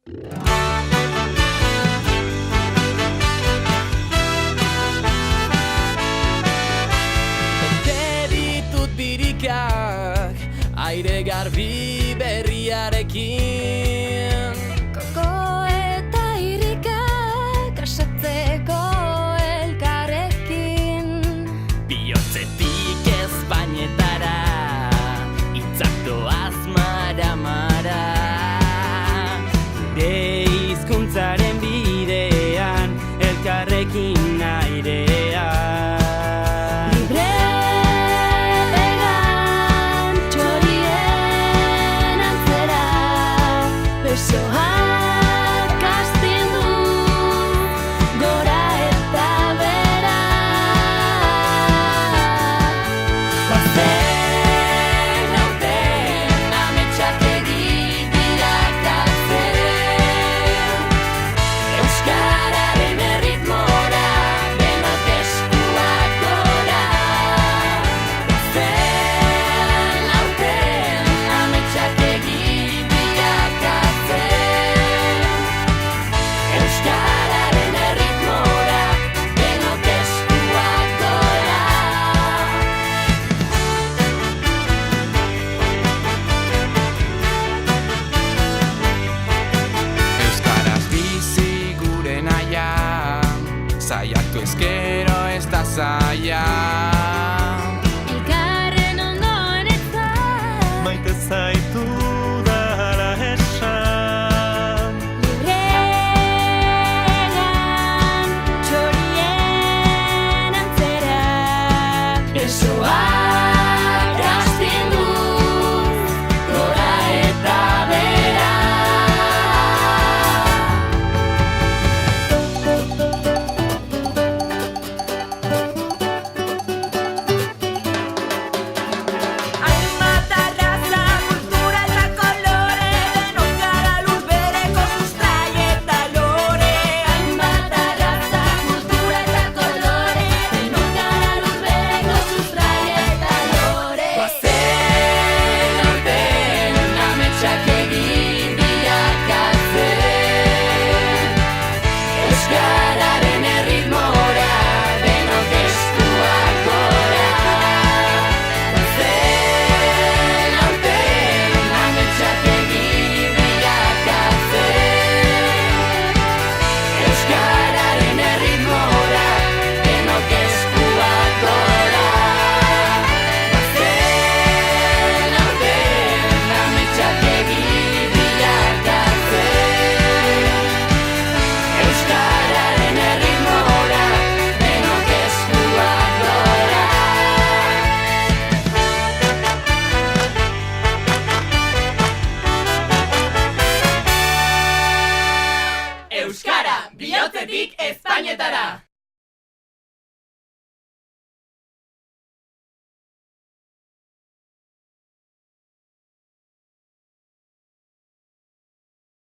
Bete ditut birikak aire garbi berriarekin. Koko eta irikak asatzeko elkarrekin. Bihotzetik Espainetara hitzak doaz mara-mara. Gure hizkuntzaren bidean elkarrekin airean. Libre egan txorien antzera, besoak astindu gora eta bera. Bazen aurten ametsak egitiakatzen, euskararen erritmora denok eskuak gora. Bazen aurten ametsak egitiakatzen, euskararen erritmora denok eskuak gora. Euskaraz bizi gure naia, saiatu ezkero ez da zaila. Elkarren ondoan eta Maite zaitu dara esan. libregan txorien antzera, besoak astindu gora eta bera. Hainbat arraza, kultura eta kolore, denok gara lur bereko sustrai eta lore. Hainbat arraza, kultura eta kolore, denok gara lur bereko sustrai eta lore. Bazen aurten ametsak egin bilakatzen, euskararen erritmora denok eskuak gora. Bazen aurten ametsak egin bilakatzen, euskararen erritmora denok eskuak gora. Bazen aurten ametsak egin bilakatzen, euskararen erritmora denok eskuak gora. Euskara, bihotzetik Espainetara!